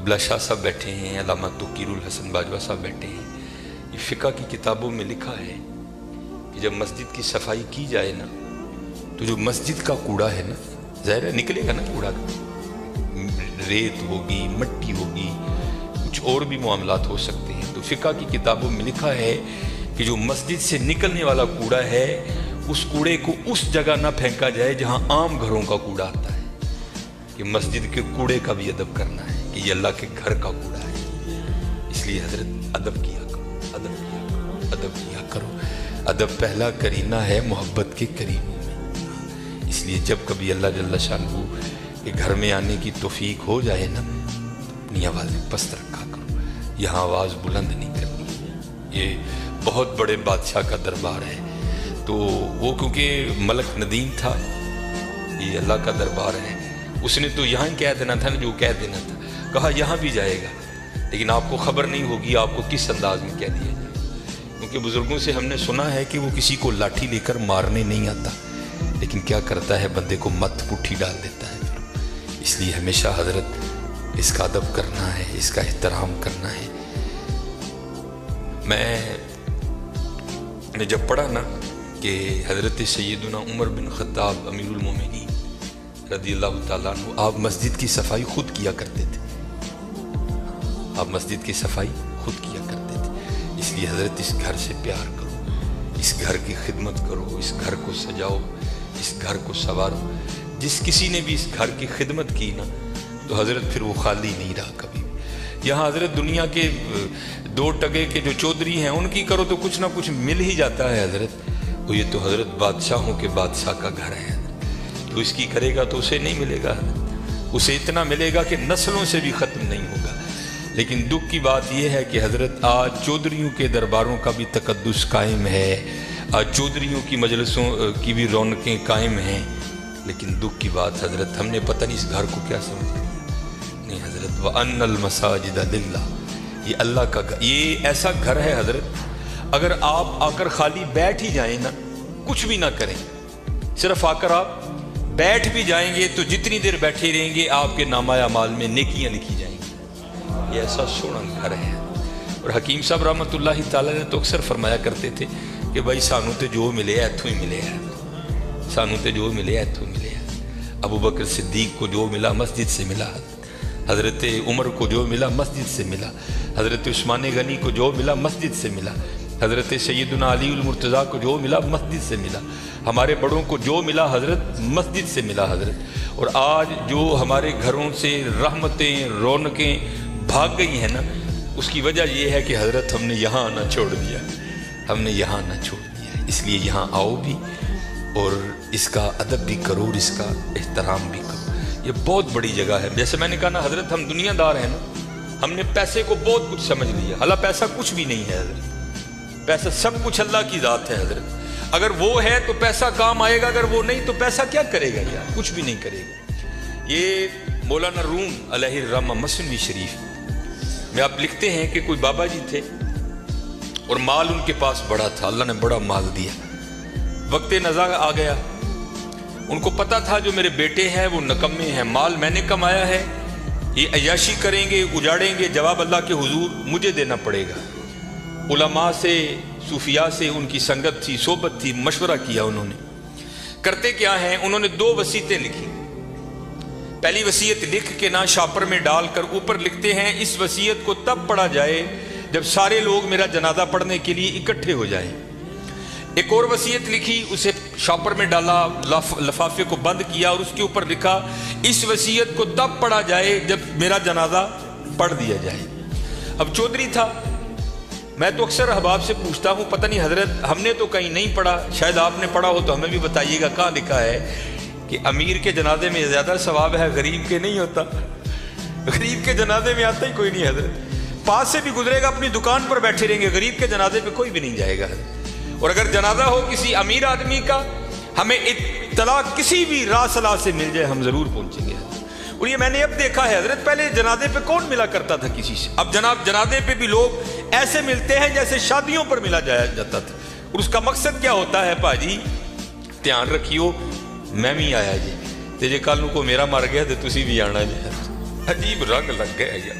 قبلہ شاہ صاحب بیٹھے ہیں، علامہ توقیر الحسن باجوہ صاحب بیٹھے ہیں، یہ فقہ کی کتابوں میں لکھا ہے کہ جب مسجد کی صفائی کی جائے نا تو جو مسجد کا کوڑا ہے نا، ظاہر ہے نکلے گا نا کوڑا، ریت ہوگی، مٹی ہوگی، کچھ اور بھی معاملات ہو سکتے ہیں، تو فقہ کی کتابوں میں لکھا ہے کہ جو مسجد سے نکلنے والا کوڑا ہے اس کوڑے کو اس جگہ نہ پھینکا جائے جہاں عام گھروں کا کوڑا آتا ہے، کہ مسجد کے کوڑے کا بھی ادب کرنا ہے کہ یہ اللہ کے گھر کا کوڑا ہے۔ اس لیے حضرت ادب کیا کرو، ادب کیا کرو، ادب کیا کرو۔ ادب پہلا کرینہ ہے محبت کے قریبوں میں، اس لیے جب کبھی اللہ جل شانہ کے گھر میں آنے کی توفیق ہو جائے نا، اپنی آوازیں پست رکھا کرو، یہاں آواز بلند نہیں کرنی۔ یہ بہت بڑے بادشاہ کا دربار ہے، تو وہ کیونکہ ملک ندیم تھا، یہ اللہ کا دربار ہے، اس نے تو یہاں کہہ دینا تھا نا جو کہہ دینا تھا، کہا یہاں بھی جائے گا، لیکن آپ کو خبر نہیں ہوگی آپ کو کس انداز میں کہہ دیا جائے، کیونکہ بزرگوں سے ہم نے سنا ہے کہ وہ کسی کو لاٹھی لے کر مارنے نہیں آتا، لیکن کیا کرتا ہے بندے کو مت پٹھی ڈال دیتا ہے۔ اس لیے ہمیشہ حضرت اس کا ادب کرنا ہے، اس کا احترام کرنا ہے۔ میں نے جب پڑھا نا کہ حضرت سیدنا عمر بن خطاب امیر المومنین رضی اللہ تعالیٰ عنہ آپ مسجد کی صفائی خود کیا کرتے تھے، آپ مسجد کی صفائی خود کیا کرتے تھے، اس لیے حضرت اس گھر سے پیار کرو، اس گھر کی خدمت کرو، اس گھر کو سجاؤ، اس گھر کو سنوارو۔ جس کسی نے بھی اس گھر کی خدمت کی نا تو حضرت پھر وہ خالی نہیں رہا کبھی بھی۔ یہاں حضرت دنیا کے دو ٹگے کے جو چودھری ہیں ان کی کرو تو کچھ نہ کچھ مل ہی جاتا ہے حضرت، وہ یہ تو حضرت بادشاہوں کے بادشاہ کا گھر ہے، تو اس کی کرے گا تو اسے نہیں ملے گا، اسے اتنا ملے گا کہ نسلوں سے بھی ختم نہیں ہوگا۔ لیکن دکھ کی بات یہ ہے کہ حضرت آج چودھریوں کے درباروں کا بھی تقدس قائم ہے، آج چودھریوں کی مجلسوں کی بھی رونقیں قائم ہیں، لیکن دکھ کی بات حضرت ہم نے پتہ نہیں اس گھر کو کیا سمجھ لیا۔ نہیں حضرت وَأَنَّ الْمَسَاجِدَ لِلَّهِ، یہ اللہ کا گھر، یہ ایسا گھر ہے حضرت اگر آپ آ کر خالی بیٹھ ہی جائیں نا، کچھ بھی نہ کریں، صرف آ کر آپ بیٹھ بھی جائیں گے تو جتنی دیر بیٹھے رہیں گے آپ کے نامہ اعمال میں نیکیاں لکھی جائیں گی۔ یہ ایسا سونا گھر ہے۔ اور حکیم صاحب رحمۃ اللہ تعالیٰ نے تو اکثر فرمایا کرتے تھے کہ بھائی سانو تے جو ملے ایتھوں ہی ملے ہے، سانو تے جو ملے ایتھوں ملے ہے۔ ابو بکر صدیق کو جو ملا مسجد سے ملا، حضرت عمر کو جو ملا مسجد سے ملا، حضرت عثمان غنی کو جو ملا مسجد سے ملا، حضرت سیدنا علی المرتضیٰ کو جو ملا مسجد سے ملا، ہمارے بڑوں کو جو ملا حضرت مسجد سے ملا حضرت۔ اور آج جو ہمارے گھروں سے رحمتیں رونقیں بھاگ گئی ہیں نا، اس کی وجہ یہ ہے کہ حضرت ہم نے یہاں آنا چھوڑ دیا، ہم نے یہاں آنا چھوڑ دیا۔ اس لیے یہاں آؤ بھی اور اس کا ادب بھی کرو اور اس کا احترام بھی کرو، یہ بہت بڑی جگہ ہے۔ جیسے میں نے کہا نا حضرت ہم دنیا دار ہیں نا، ہم نے پیسے کو بہت کچھ سمجھ لیا، حالانکہ پیسہ کچھ بھی نہیں ہے حضرت، پیسہ سب کچھ اللہ کی ذات ہے حضرت۔ اگر وہ ہے تو پیسہ کام آئے گا، اگر وہ نہیں تو پیسہ کیا کرے گا یار، کچھ بھی نہیں کرے گا۔ یہ مولانا روم علیہ الرحمہ مثنوی شریف میں آپ لکھتے ہیں کہ کوئی بابا جی تھے اور مال ان کے پاس بڑا تھا، اللہ نے بڑا مال دیا، وقت نزاع آ گیا، ان کو پتا تھا جو میرے بیٹے ہیں وہ نکمے ہیں، مال میں نے کمایا ہے، یہ عیاشی کریں گے اجاڑیں گے، جواب اللہ کے حضور مجھے دینا پڑے گا۔ علماء سے صوفیاء سے ان کی سنگت تھی، صحبت تھی، مشورہ کیا انہوں نے۔ کرتے کیا ہیں، انہوں نے 2 وصیتیں لکھی۔ پہلی وصیت لکھ کے نا شاپر میں ڈال کر اوپر لکھتے ہیں اس وصیت کو تب پڑھا جائے جب سارے لوگ میرا جنازہ پڑھنے کے لیے اکٹھے ہو جائیں۔ ایک اور وصیت لکھی، اسے شاپر میں ڈالا، لفافے کو بند کیا اور اس کے اوپر لکھا اس وصیت کو تب پڑھا جائے جب میرا جنازہ پڑھ دیا جائے۔ اب چودھری تھا، میں تو اکثر احباب سے پوچھتا ہوں پتہ نہیں حضرت ہم نے تو کہیں نہیں پڑھا، شاید آپ نے پڑھا ہو تو ہمیں بھی بتائیے گا، کہاں لکھا ہے کہ امیر کے جنازے میں زیادہ ثواب ہے غریب کے نہیں ہوتا؟ غریب کے جنازے میں آتا ہی کوئی نہیں حضرت، پاس سے بھی گزرے گا اپنی دکان پر بیٹھے رہیں گے، غریب کے جنازے پہ کوئی بھی نہیں جائے گا حضرت۔ اور اگر جنازہ ہو کسی امیر آدمی کا، ہمیں اطلاع کسی بھی راہ صلاح سے مل جائے ہم ضرور پہنچیں گے۔ اور یہ میں نے اب دیکھا ہے حضرت، پہلے جنازے پہ کون ملا کرتا تھا کسی سے، اب جناب جنازے پہ بھی لوگ ایسے ملتے ہیں جیسے شادیوں پر ملا جاتا تھا۔ اور اس کا مقصد کیا ہوتا ہے، پاجی دھیان رکھیو میں بھی آیا جی تے جے کل کو میرا مر گیا تو تسی بھی آنا جی۔ عجیب رنگ لگ گیا یار،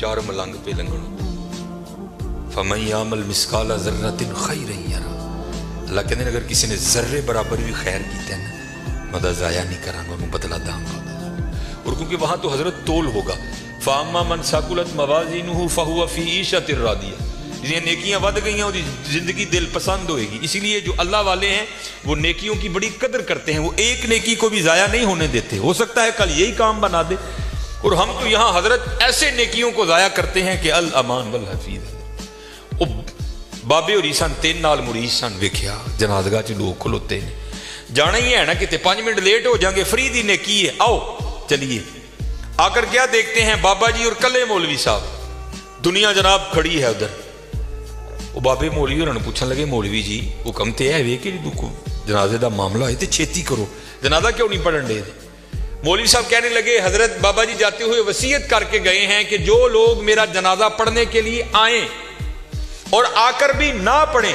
4 ملنگ پہ لنگن فَمَن يَعْمَلْ مِثْقَالَ ذَرَّةٍ خَيْرًا يَرَهُ. اللہ کہتے ہیں اگر کسی نے ذرے برابر بھی خیر کیتا ہے نا مدد ضائع نہیں کرانگا انہوں بدلہ داں گا. اور کیونکہ وہاں تو حضرت تول ہوگا فَأَمَّا مَنْ ثَقُلَتْ مَوَازِينُهُ فَهُوَ فِي عِيشَةٍ رَاضِيَةٍ. جنہیں نیکیاں ود گئی ہیں وہ زندگی دل پسند ہوئے گی. اسی لیے جو اللہ والے ہیں وہ نیکیوں کی بڑی قدر کرتے ہیں, وہ ایک نیکی کو بھی ضائع نہیں ہونے دیتے. ہو سکتا ہے کل یہی کام بنا دے. اور ہم تو یہاں حضرت ایسے نیکیوں کو ضائع کرتے ہیں کہ الامان والحفیظ. بابے اور عیسان 3 نال مریض سن ویکھیا جنازگاہ چ لوگ کھلوتے ہیں جانا ہی ہے نا کہ 5 منٹ لیٹ ہو جائیں گے فری دی نیکی ہے آؤ چلیے. آ کر کیا دیکھتے ہیں بابا جی اور کلے مولوی صاحب دنیا جناب کھڑی ہے ادھر. وہ بابے مولوی انہوں نے پوچھنے لگے مولوی جی حکم تے ہے کہ جنازے دا معاملہ ہے تے چھیتی کرو جنازہ کیوں نہیں پڑھن دے. مولوی صاحب کہنے لگے حضرت بابا جی جاتے ہوئے وصیت کر کے گئے ہیں کہ جو لوگ میرا جنازہ پڑھنے کے لیے آئیں اور آ کر بھی نہ پڑھیں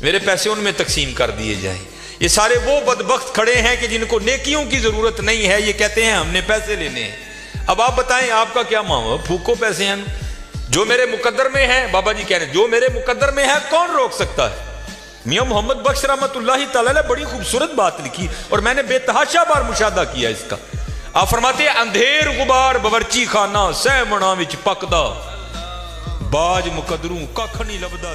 میرے پیسے ان میں تقسیم کر دیے جائیں. یہ سارے وہ بدبخت کھڑے ہیں کہ جن کو نیکیوں کی ضرورت نہیں ہے, یہ کہتے ہیں ہم نے پیسے لینے ہیں. اب آپ بتائیں آپ کا کیا معاملہ, پھوکو پیسے ہیں جو میرے مقدر میں ہے. بابا جی کہہ رہے ہیں جو میرے مقدر میں ہے کون روک سکتا ہے. میاں محمد بخش رحمت اللہ تعالی نے بڑی خوبصورت بات لکھی اور میں نے بے تحاشا بار مشاہدہ کیا اس کا. آپ فرماتے ہیں اندھیر غبار باورچی خانہ سہ منا وچ پکدا باج مقدروں ککھ نہیں لبدا.